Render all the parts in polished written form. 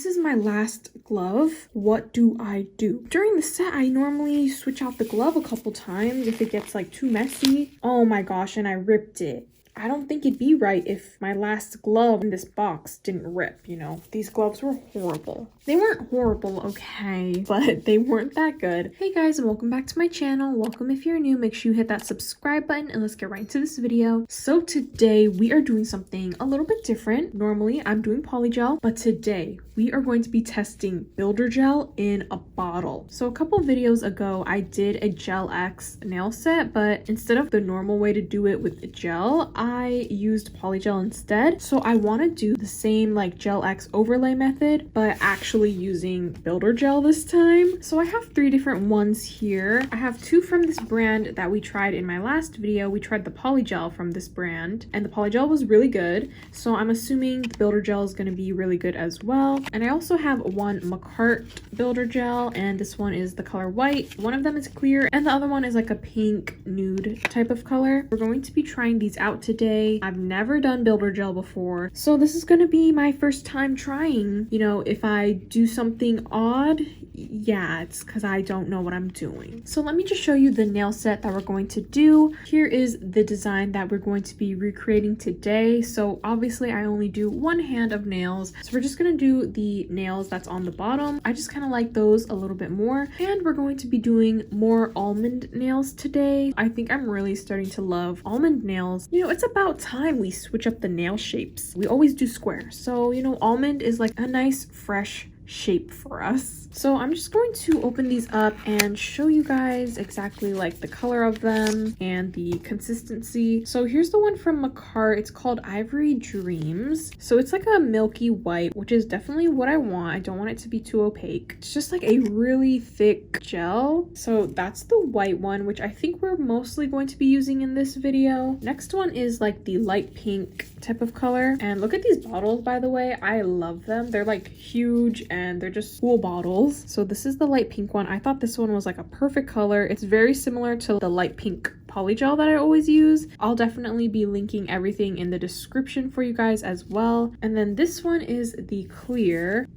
this is my last glove. What do I do? During the set, I normally switch out the glove a couple times if it gets like too messy. Oh my gosh, and I ripped it. I don't think it'd be right if my last glove in this box didn't rip, you know. These gloves were horrible. They weren't horrible, okay, but they weren't that good. Hey guys, and welcome back to my channel. Welcome if you're new. Make sure you hit that subscribe button and let's get right into this video. So today we are doing something a little bit different. Normally I'm doing polygel, but today we are going to be testing builder gel in a bottle. So a couple videos ago I did a Gel X nail set, but instead of the normal way to do it with gel, I used polygel instead. So I want to do the same like Gel X overlay method, but actually using builder gel this time. So I have 3 different ones here. I have 2 from this brand that we tried in my last video. We tried the polygel from this brand and the polygel was really good. So I'm assuming the builder gel is going to be really good as well. And I also have one Makartt builder gel, and this one is the color white. One of them is clear and the other one is like a pink nude type of color. We're going to be trying these out today. I've never done builder gel before, so this is going to be my first time trying. You know, if I do something odd, yeah, it's because I don't know what I'm doing. So let me just show you the nail set that we're going to do. Here is the design that we're going to be recreating today. So obviously I only do one hand of nails, so we're just going to do the nails that's on the bottom. I just kind of like those a little bit more, and we're going to be doing more almond nails today. I think I'm really starting to love almond nails. You know, it's about time we switch up the nail shapes. We always do square, so you know, almond is like a nice fresh shape for us. So I'm just going to open these up and show you guys exactly like the color of them and the consistency. So here's the one from Makartt. It's called Ivory Dreams. So it's like a milky white, which is definitely what I want. I don't want it to be too opaque. It's just like a really thick gel. So that's the white one, which I think we're mostly going to be using in this video. Next one is like the light pink type of color. And look at these bottles, by the way. I love them. They're like huge and they're just cool bottles. So this is the light pink one. I thought this one was like a perfect color. It's very similar to the light pink polygel that I always use. I'll definitely be linking everything in the description for you guys as well. And then this one is the clear.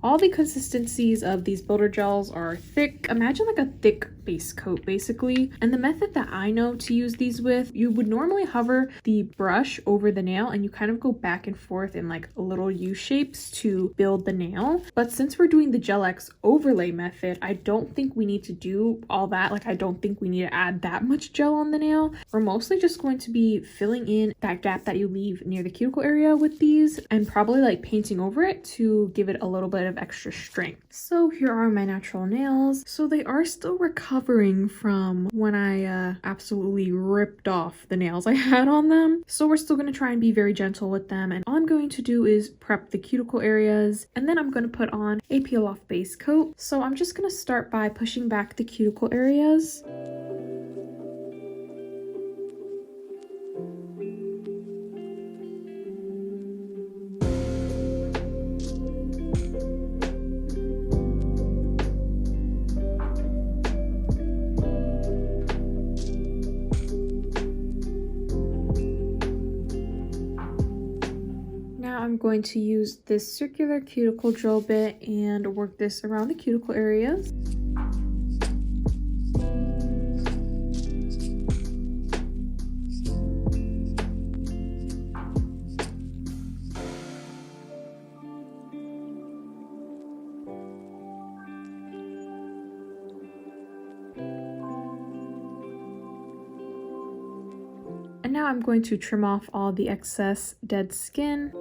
All the consistencies of these builder gels are thick. Imagine like a thick base coat basically. And the method that I know to use these with, you would normally hover the brush over the nail and you kind of go back and forth in like little U shapes to build the nail. But since we're doing the Gel X overlay method, I don't think we need to do all that. Like I don't think we need to add that much gel on the nail. We're mostly just going to be filling in that gap that you leave near the cuticle area with these and probably like painting over it to give it a little bit of extra strength. So here are my natural nails. So they are still recovering from when I absolutely ripped off the nails I had on them. So we're still going to try and be very gentle with them. And all I'm going to do is prep the cuticle areas, and then I'm going to put on a peel off base coat. So I'm just going to start by pushing back the cuticle areas. I'm going to use this circular cuticle drill bit and work this around the cuticle areas. And now I'm going to trim off all the excess dead skin.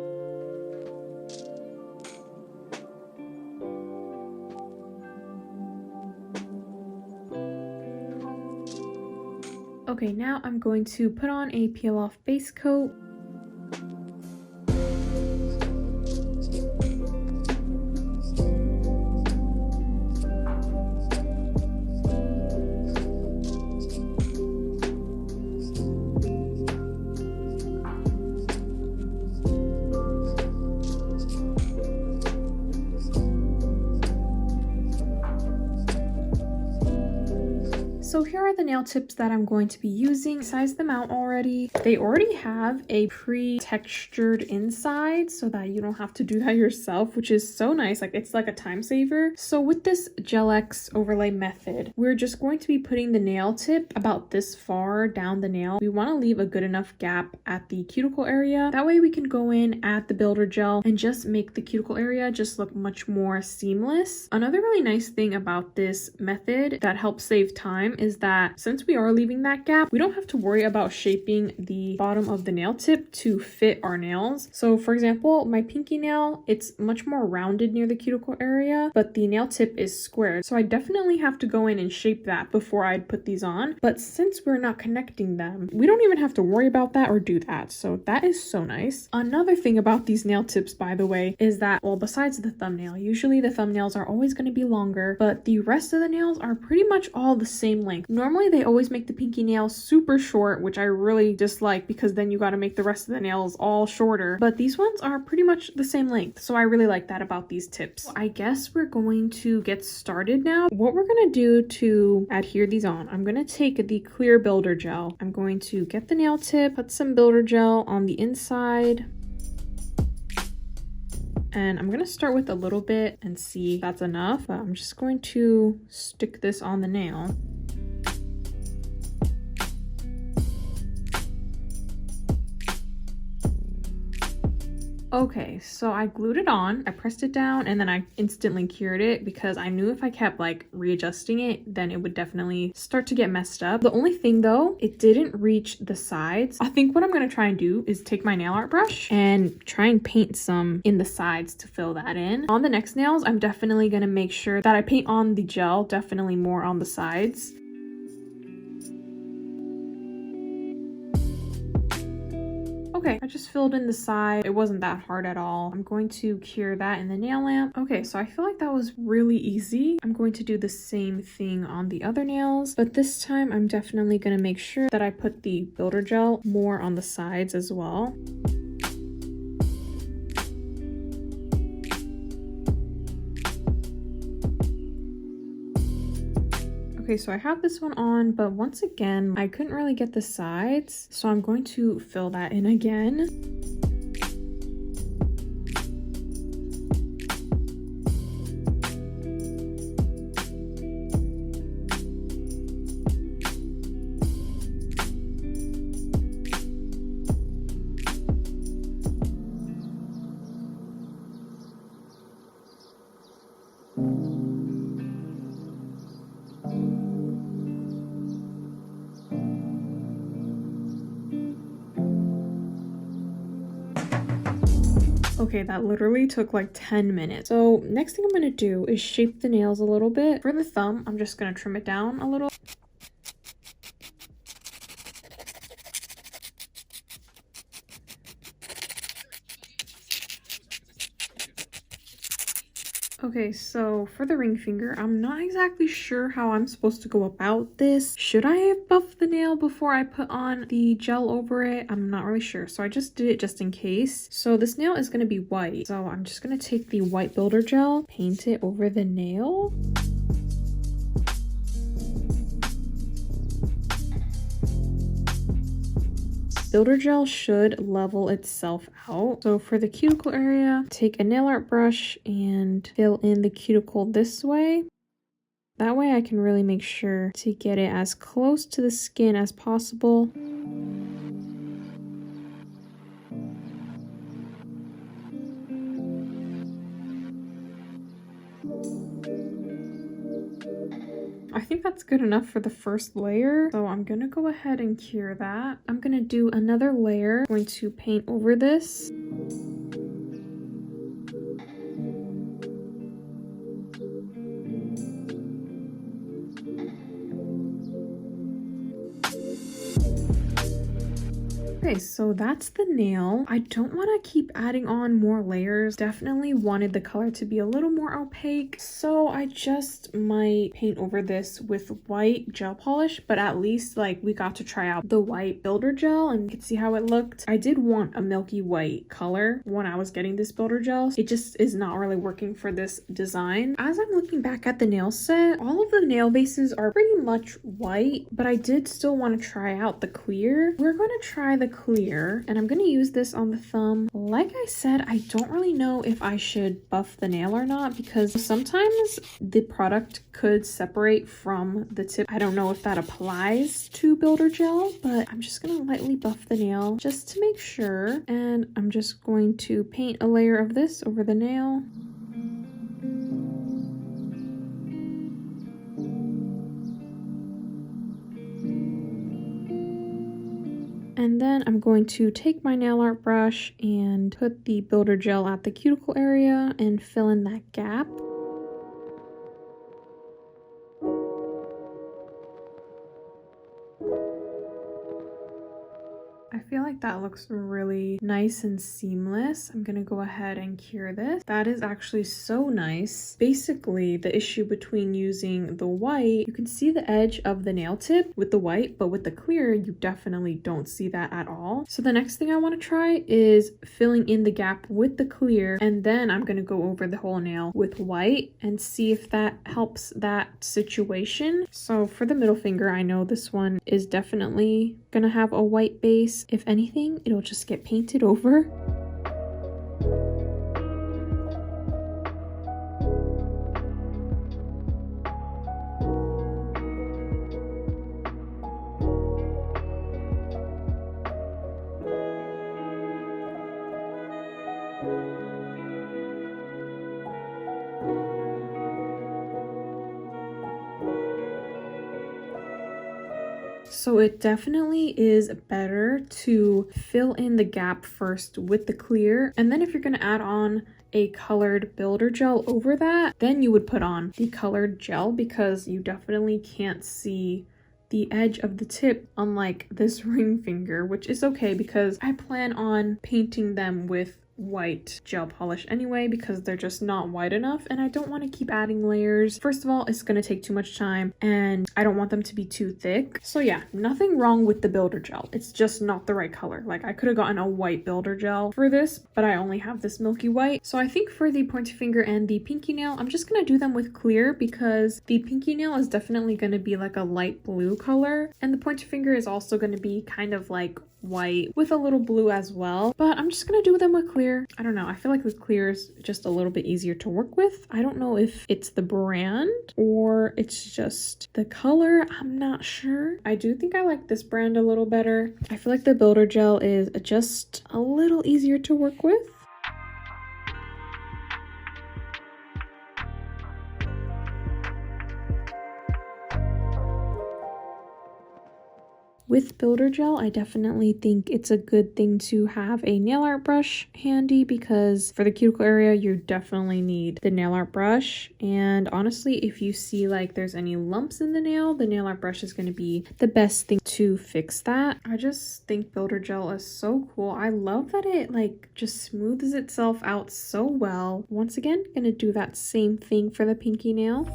Okay, now I'm going to put on a peel off base coat. So here here are the nail tips that I'm going to be using. Sized them out already. They already have a pre-textured inside so that you don't have to do that yourself, which is so nice. Like, it's like a time saver. So with this Gel X overlay method, we're just going to be putting the nail tip about this far down the nail. We want to leave a good enough gap at the cuticle area. That way we can go in, add the builder gel, and just make the cuticle area just look much more seamless. Another really nice thing about this method that helps save time is that since we are leaving that gap, we don't have to worry about shaping the bottom of the nail tip to fit our nails. So for example, my pinky nail, it's much more rounded near the cuticle area, but the nail tip is squared. So I definitely have to go in and shape that before I'd put these on. But since we're not connecting them, we don't even have to worry about that or do that. So that is so nice. Another thing about these nail tips, by the way, is that, well, besides the thumbnail, usually the thumbnails are always going to be longer, but the rest of the nails are pretty much all the same length. Normally they always make the pinky nail super short, which I really dislike because then you got to make the rest of the nails all shorter, but these ones are pretty much the same length. So I really like that about these tips. I guess we're going to get started now. What we're going to do to adhere these on, I'm going to take the clear builder gel. I'm going to get the nail tip, put some builder gel on the inside. And I'm going to start with a little bit and see if that's enough, but I'm just going to stick this on the nail. Okay, so I glued it on, I pressed it down, and then I instantly cured it because I knew if I kept like readjusting it, then it would definitely start to get messed up. The only thing though, it didn't reach the sides. I think what I'm gonna try and do is take my nail art brush and try and paint some in the sides to fill that in. On the next nails, I'm definitely gonna make sure that I paint on the gel, definitely more on the sides. Okay, I just filled in the side. It wasn't that hard at all. I'm going to cure that in the nail lamp. Okay, so I feel like that was really easy. I'm going to do the same thing on the other nails, but this time I'm definitely going to make sure that I put the builder gel more on the sides as well. Okay, so I have this one on, but once again, I couldn't really get the sides, so I'm going to fill that in again. Okay, that literally took like 10 minutes. So next thing I'm gonna do is shape the nails a little bit. For the thumb, I'm just gonna trim it down a little. Okay, so for the ring finger, I'm not exactly sure how I'm supposed to go about this. Should I have buffed the nail before I put on the gel over it? I'm not really sure, so I just did it just in case. So this nail is going to be white, so I'm just going to take the white builder gel, paint it over the nail. Builder gel should level itself out. So for the cuticle area, take a nail art brush and fill in the cuticle this way. That way I can really make sure to get it as close to the skin as possible. I think that's good enough for the first layer. So I'm gonna go ahead and cure that. I'm gonna do another layer. I'm going to paint over this. Okay, so that's the nail. I don't want to keep adding on more layers. Definitely wanted the color to be a little more opaque. So I just might paint over this with white gel polish, but at least like we got to try out the white builder gel and you could see how it looked. I did want a milky white color when I was getting this builder gel. It just is not really working for this design. As I'm looking back at the nail set, all of the nail bases are pretty much white, but I did still want to try out the clear. We're going to try the clear and I'm going to use this on the thumb. Like I said, I don't really know if I should buff the nail or not because sometimes the product could separate from the tip. I don't know if that applies to builder gel, but I'm just going to lightly buff the nail just to make sure. And I'm just going to paint a layer of this over the nail. And then I'm going to take my nail art brush and put the builder gel at the cuticle area and fill in that gap. I feel like that looks really nice and seamless. I'm gonna go ahead and cure this. That is actually so nice. Basically, the issue between using the white, you can see the edge of the nail tip with the white, but with the clear, you definitely don't see that at all. So the next thing I wanna try is filling in the gap with the clear, and then I'm gonna go over the whole nail with white and see if that helps that situation. So for the middle finger, I know this one is definitely gonna have a white base. If anything, it'll just get painted over. So it definitely is better to fill in the gap first with the clear, and then if you're going to add on a colored builder gel over that, then you would put on the colored gel because you definitely can't see the edge of the tip, unlike this ring finger, which is okay because I plan on painting them with white gel polish anyway because they're just not white enough and I don't want to keep adding layers. First of all, it's going to take too much time and I don't want them to be too thick. So yeah, nothing wrong with the builder gel. It's just not the right color. Like I could have gotten a white builder gel for this, but I only have this milky white. So I think for the pointer finger and the pinky nail, I'm just going to do them with clear because the pinky nail is definitely going to be like a light blue color and the pointer finger is also going to be kind of like white with a little blue as well, but I'm just gonna do them with clear. I don't know, I feel like with clear is just a little bit easier to work with. I don't know if it's the brand or it's just the color, I'm not sure. I do think I like this brand a little better. I feel like the builder gel is just a little easier to work with. With builder gel, I definitely think it's a good thing to have a nail art brush handy because for the cuticle area, you definitely need the nail art brush. And honestly, if you see like there's any lumps in the nail art brush is going to be the best thing to fix that. I just think builder gel is so cool. I love that it like just smooths itself out so well. Once again, going to do that same thing for the pinky nail.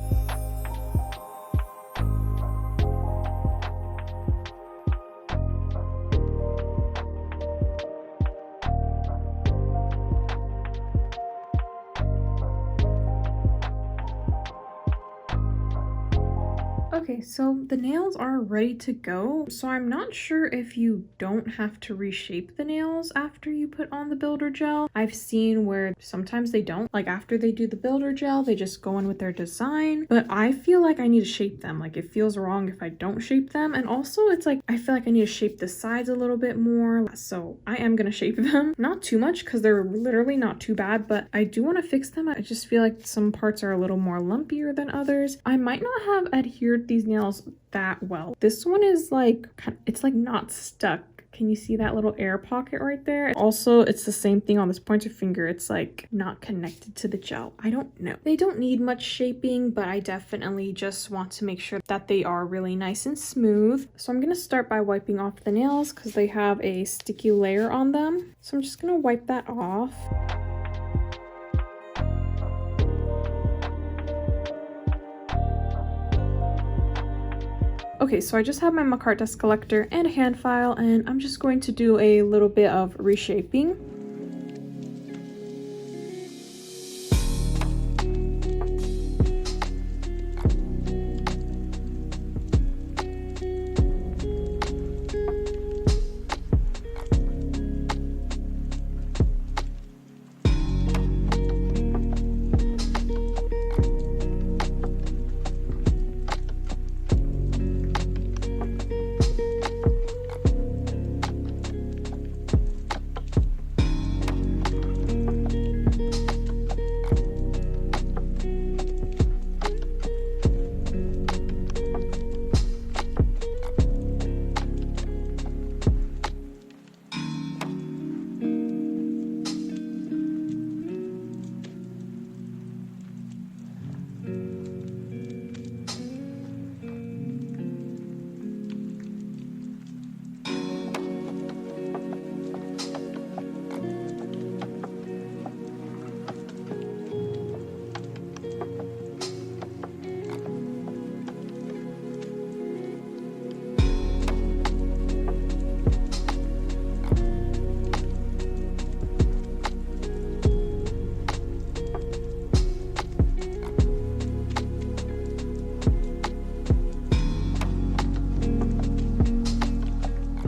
Okay, so the nails are ready to go. So I'm not sure if you don't have to reshape the nails after you put on the builder gel. I've seen where sometimes they don't. Like after they do the builder gel, they just go in with their design. But I feel like I need to shape them. Like it feels wrong if I don't shape them. And also it's like, I feel like I need to shape the sides a little bit more. So I am gonna shape them. Not too much because they're literally not too bad, but I do want to fix them. I just feel like some parts are a little more lumpier than others. I might not have adhered these nails that well. This one is like, it's like not stuck. Can you see that little air pocket right there? Also, it's the same thing on this pointer finger. It's like not connected to the gel. I don't know. They don't need much shaping, but I definitely just want to make sure that they are really nice and smooth. So I'm gonna start by wiping off the nails because they have a sticky layer on them. So I'm just gonna wipe that off. Okay, so I just have my Makartt dust collector and a hand file, and I'm just going to do a little bit of reshaping.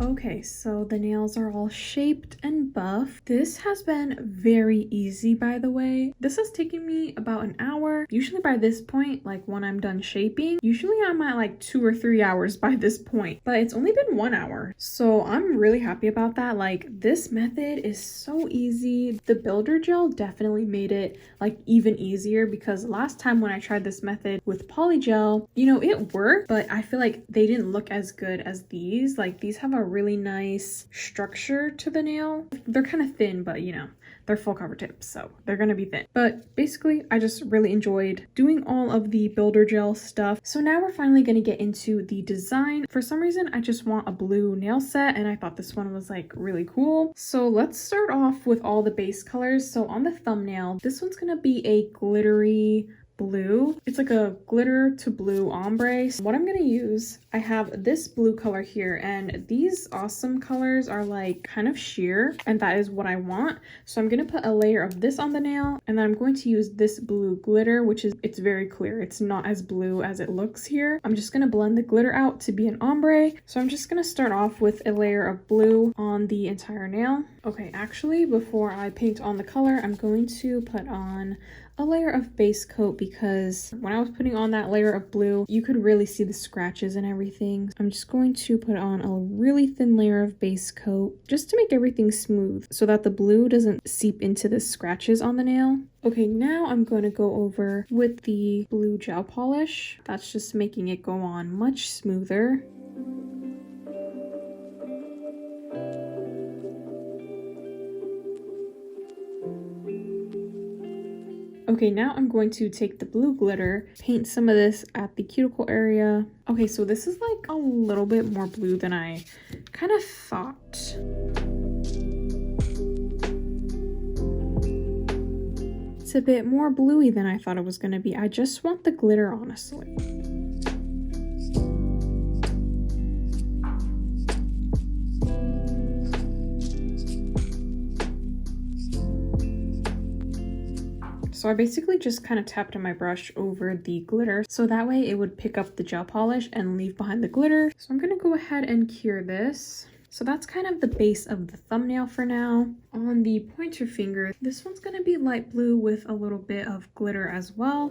Okay, so the nails are all shaped and buffed. This has been very easy, by the way. This has taken me about an hour. Usually by this point, like when I'm done shaping, usually I'm at like 2 or 3 hours by this point, but it's only been 1 hour. So I'm really happy about that. Like this method is so easy. The builder gel definitely made it like even easier because last time when I tried this method with Polygel, you know, it worked, but I feel like they didn't look as good as these. Like these have a really nice structure to the nail. They're kind of thin, but you know, they're full cover tips, so they're gonna be thin. But basically, I just really enjoyed doing all of the builder gel stuff. So now we're finally gonna get into the design. For some reason, I just want a blue nail set, and I thought this one was like really cool. So let's start off with all the base colors. So on the thumbnail, this one's gonna be a glittery blue. It's like a glitter to blue ombre. So what I'm gonna use, I have this blue color here, and these awesome colors are like kind of sheer, and that is what I want. So I'm gonna put a layer of this on the nail, and then I'm going to use this blue glitter, which is, it's very clear. It's not as blue as it looks here. I'm just gonna blend the glitter out to be an ombre. So I'm just gonna start off with a layer of blue on the entire nail. Okay, actually, before I paint on the color, I'm going to put on a layer of base coat because when I was putting on that layer of blue, you could really see the scratches and everything. I'm just going to put on a really thin layer of base coat just to make everything smooth so that the blue doesn't seep into the scratches on the nail. Okay, now I'm going to go over with the blue gel polish. That's just making it go on much smoother. Okay, now I'm going to take the blue glitter, paint some of this at the cuticle area. Okay, so this is like a little bit more blue than I kind of thought. It's a bit more bluey than I thought it was going to be. I just want the glitter, honestly. So I basically just kind of tapped on my brush over the glitter so that way it would pick up the gel polish and leave behind the glitter. So I'm going to go ahead and cure this. So that's kind of the base of the thumbnail for now. On the pointer finger, this one's going to be light blue with a little bit of glitter as well.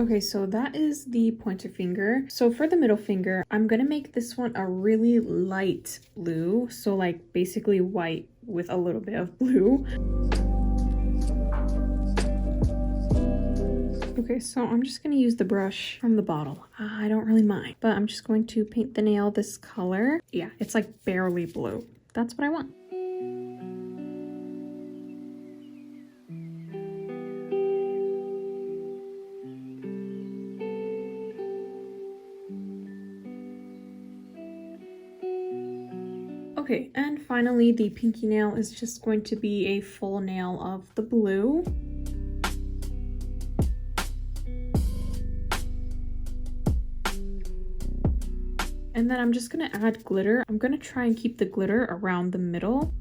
Okay, so that is the pointer finger. So for the middle finger, I'm gonna make this one a really light blue. So like basically white with a little bit of blue. Okay, so I'm just gonna use the brush from the bottle. I don't really mind, but I'm just going to paint the nail this color. Yeah, it's like barely blue. That's what I want. Okay, and finally the pinky nail is just going to be a full nail of the blue. And then I'm just gonna add glitter. I'm gonna try and keep the glitter around the middle.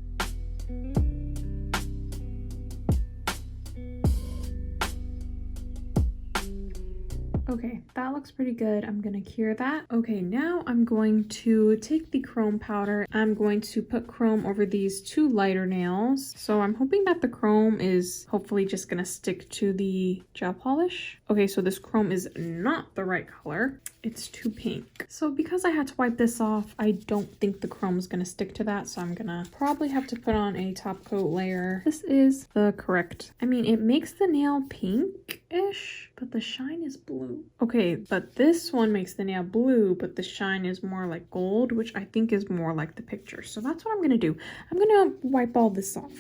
Okay, that looks pretty good. I'm gonna cure that. Okay, now I'm going to take the chrome powder. I'm going to put chrome over these two lighter nails. So I'm hoping that the chrome is hopefully just gonna stick to the gel polish. Okay, so this chrome is not the right color. It's too pink. So because I had to wipe this off, I don't think the chrome is gonna stick to that. So I'm gonna probably have to put on a top coat layer. This is the correct. I mean, it makes the nail pink-ish, but the shine is blue. Okay, but this one makes the nail blue, but the shine is more like gold, which I think is more like the picture. So that's what I'm gonna do. I'm gonna wipe all this off.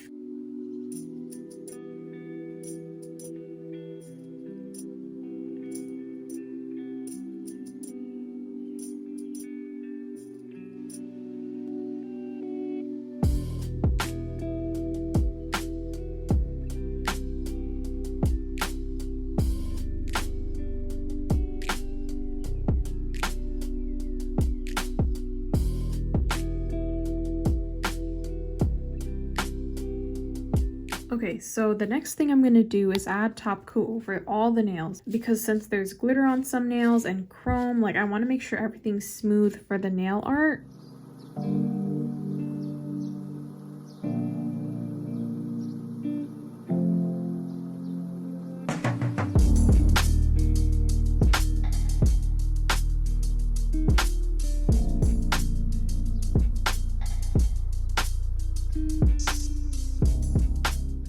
Okay, so the next thing I'm gonna do is add top coat over all the nails, because since there's glitter on some nails and chrome, like I want to make sure everything's smooth for the nail art.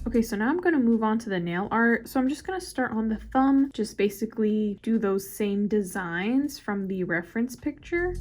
Okay, so now I'm going to move on to the nail art. So I'm just going to start on the thumb, just basically do those same designs from the reference picture.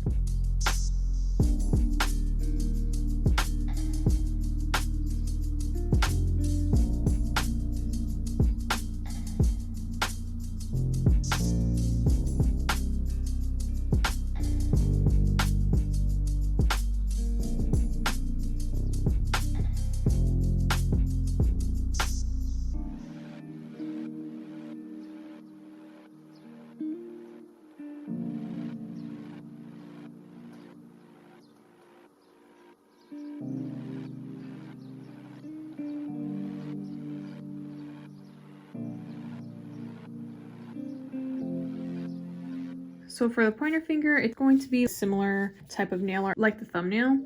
So for the pointer finger, it's going to be a similar type of nail art like the thumbnail.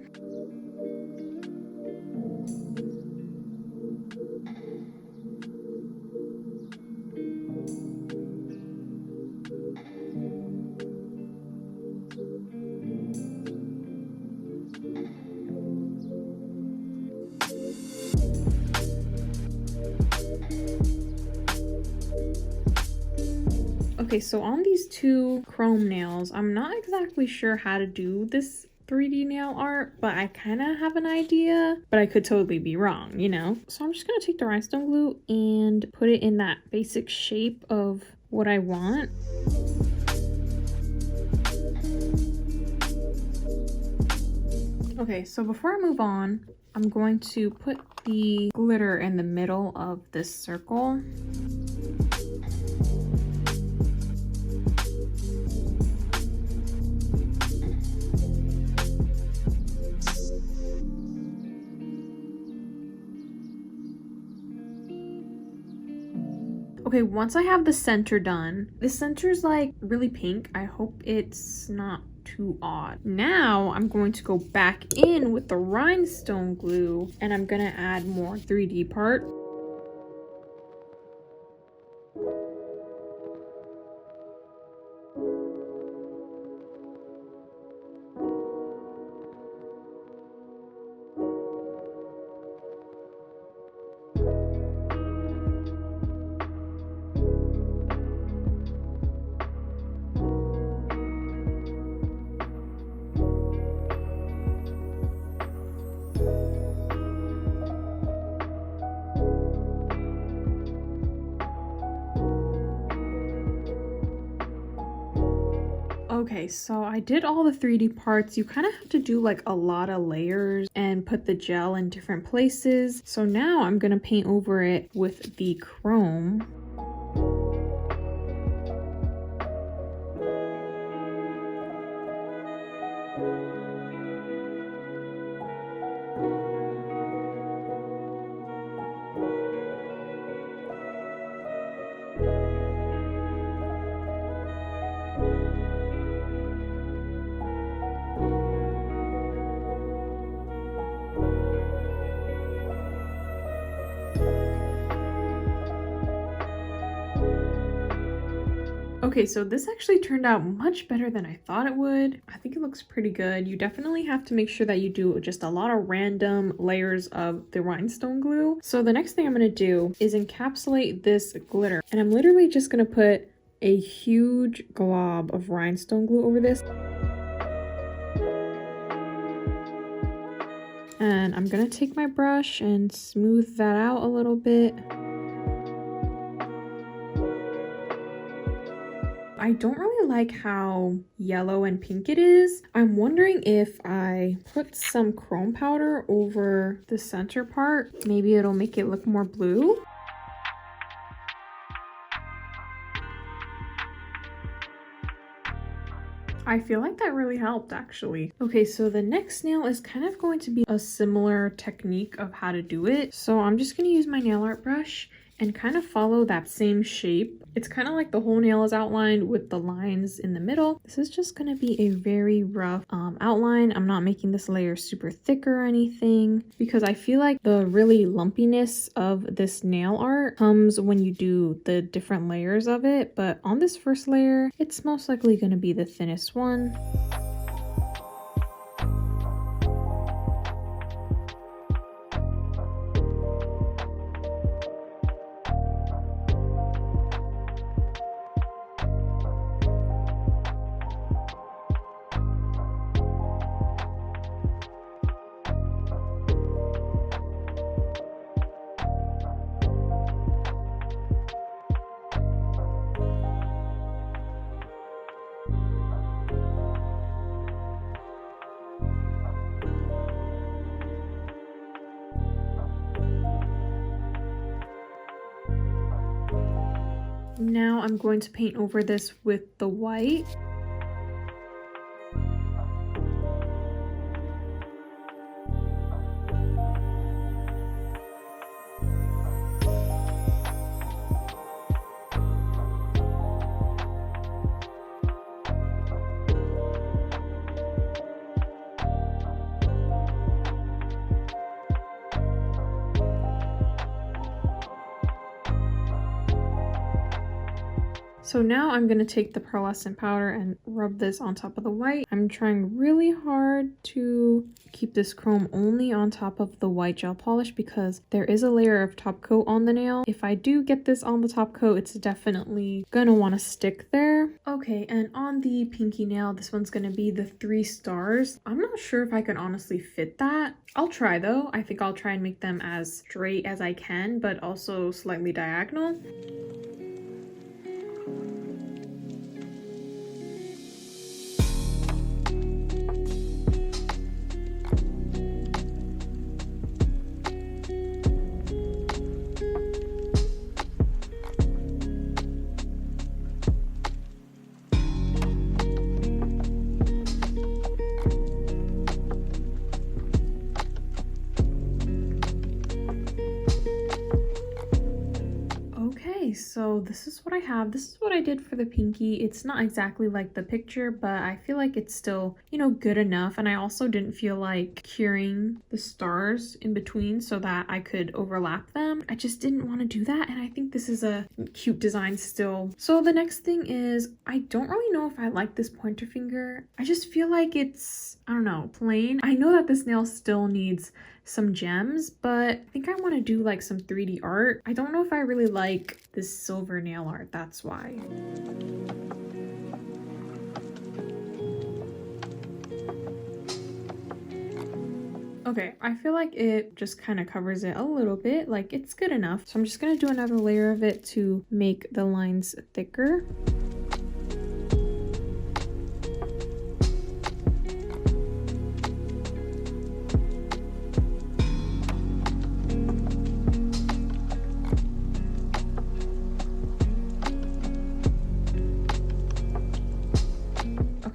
Okay, so on these two chrome nails, I'm not exactly sure how to do this 3D nail art, but I kind of have an idea, but I could totally be wrong, you know? So I'm just gonna take the rhinestone glue and put it in that basic shape of what I want. Okay, so before I move on, I'm going to put the glitter in the middle of this circle. Okay, once I have the center done, the center's like really pink. I hope it's not too odd. Now I'm going to go back in with the rhinestone glue and I'm gonna add more 3D part. Okay, so I did all the 3D parts. You kind of have to do like a lot of layers and put the gel in different places. So now I'm gonna paint over it with the chrome. Okay, so this actually turned out much better than I thought it would. I think it looks pretty good. You definitely have to make sure that you do just a lot of random layers of the rhinestone glue. So the next thing I'm gonna do is encapsulate this glitter. And I'm literally just gonna put a huge glob of rhinestone glue over this. And I'm gonna take my brush and smooth that out a little bit. I don't really like how yellow and pink it is. I'm wondering if I put some chrome powder over the center part, maybe it'll make it look more blue. I feel like that really helped actually. Okay, so the next nail is kind of going to be a similar technique of how to do it. So I'm just going to use my nail art brush and kind of follow that same shape. It's kind of like the whole nail is outlined with the lines in the middle. This is just going to be a very rough outline. I'm not making this layer super thick or anything because I feel like the really lumpiness of this nail art comes when you do the different layers of it. But on this first layer, it's most likely going to be the thinnest one. Now I'm going to paint over this with the white. So now I'm going to take the pearlescent powder and rub this on top of the white. I'm trying really hard to keep this chrome only on top of the white gel polish because there is a layer of top coat on the nail. If I do get this on the top coat, it's definitely going to want to stick there. Okay, and on the pinky nail, this one's going to be the 3 stars. I'm not sure if I can honestly fit that. I'll try though. I think I'll try and make them as straight as I can, but also slightly diagonal. So this is what I have. This is what I did for the pinky. It's not exactly like the picture, but I feel like it's still, you know, good enough. And I also didn't feel like curing the stars in between so that I could overlap them. I just didn't want to do that. And I think this is a cute design still. So the next thing is, I don't really know if I like this pointer finger. I just feel like it's, I don't know, plain. I know that this nail still needs some gems, but I think I want to do like some 3D art. I don't know if I really like this silver nail art, that's why. Okay, I feel like it just kind of covers it a little bit, like it's good enough. So I'm just gonna do another layer of it to make the lines thicker.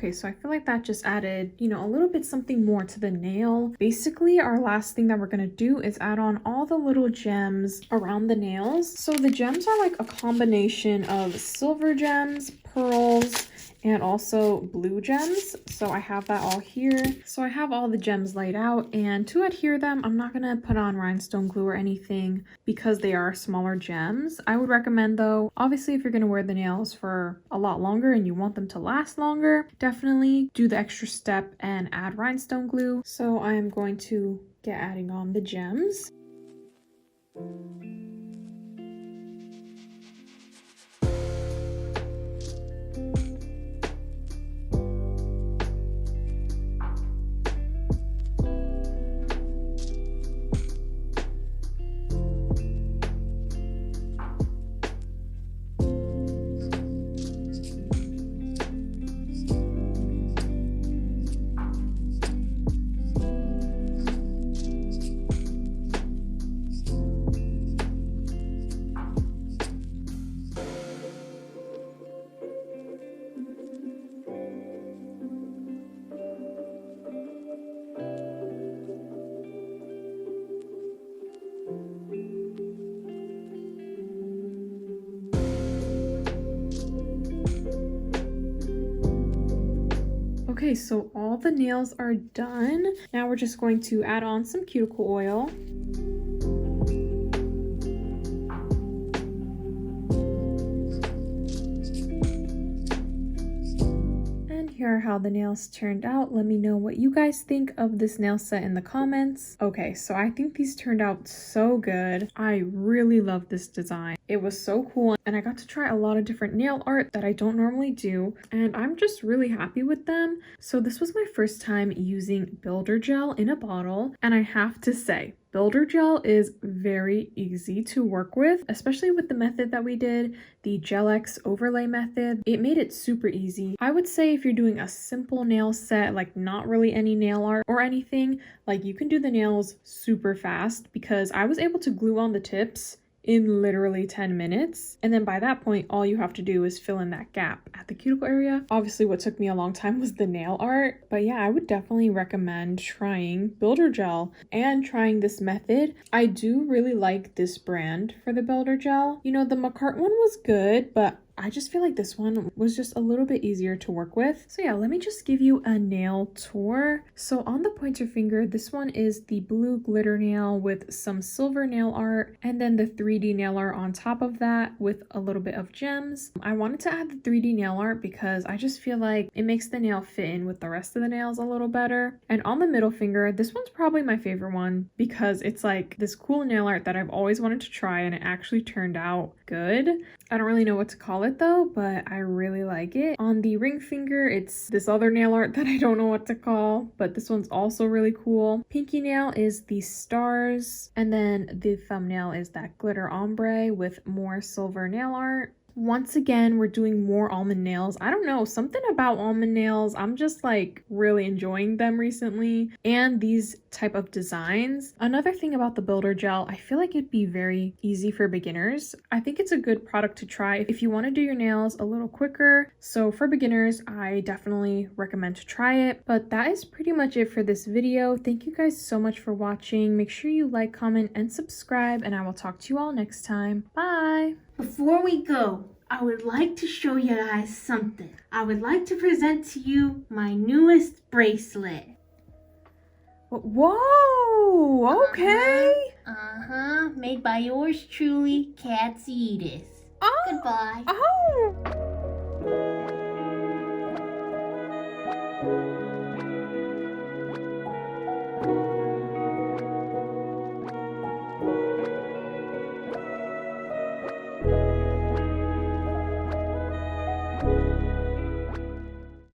Okay, so I feel like that just added, you know, a little bit something more to the nail. Basically, our last thing that we're gonna do is add on all the little gems around the nails. So the gems are like a combination of silver gems, pearls, and also blue gems. So I have that all here. So I have all the gems laid out, and to adhere them, I'm not gonna put on rhinestone glue or anything because they are smaller gems. I would recommend though, obviously if you're gonna wear the nails for a lot longer and you want them to last longer, definitely do the extra step and add rhinestone glue. So I'm going to get adding on the gems. Okay, so all the nails are done. Now we're just going to add on some cuticle oil. Here are how the nails turned out. Let me know what you guys think of this nail set in the comments. Okay, so I think these turned out so good. I really love this design. It was so cool, and I got to try a lot of different nail art that I don't normally do, and I'm just really happy with them. So this was my first time using builder gel in a bottle, and I have to say, builder gel is very easy to work with, especially with the method that we did, the Gel X overlay method. It made it super easy. I would say if you're doing a simple nail set, like not really any nail art or anything, like you can do the nails super fast because I was able to glue on the tips in literally 10 minutes. And then by that point, all you have to do is fill in that gap at the cuticle area. Obviously, what took me a long time was the nail art. But yeah, I would definitely recommend trying builder gel and trying this method. I do really like this brand for the builder gel. You know, the Makartt one was good, but I just feel like this one was just a little bit easier to work with. So yeah, let me just give you a nail tour. So on the pointer finger, this one is the blue glitter nail with some silver nail art, and then the 3D nail art on top of that with a little bit of gems. I wanted to add the 3D nail art because I just feel like it makes the nail fit in with the rest of the nails a little better. And on the middle finger, this one's probably my favorite one because it's like this cool nail art that I've always wanted to try, and it actually turned out good. I don't really know what to call it though, but I really like it. On the ring finger, it's this other nail art that I don't know what to call, but this one's also really cool. Pinky nail is the stars, and then the thumbnail is that glitter ombre with more silver nail art. Once again, we're doing more almond nails. I don't know, something about almond nails, I'm just like really enjoying them recently, and these type of designs. Another thing about the builder gel, I feel like it'd be very easy for beginners. I think it's a good product to try if you want to do your nails a little quicker. So for beginners, I definitely recommend to try it. But that is pretty much it for this video. Thank you guys so much for watching. Make sure you like, comment, and subscribe, and I will talk to you all next time. Bye! Before we go, I would like to show you guys something. I would like to present to you my newest bracelet. Whoa! Okay! Made by yours truly, Cats Edith. Oh! Goodbye. Oh!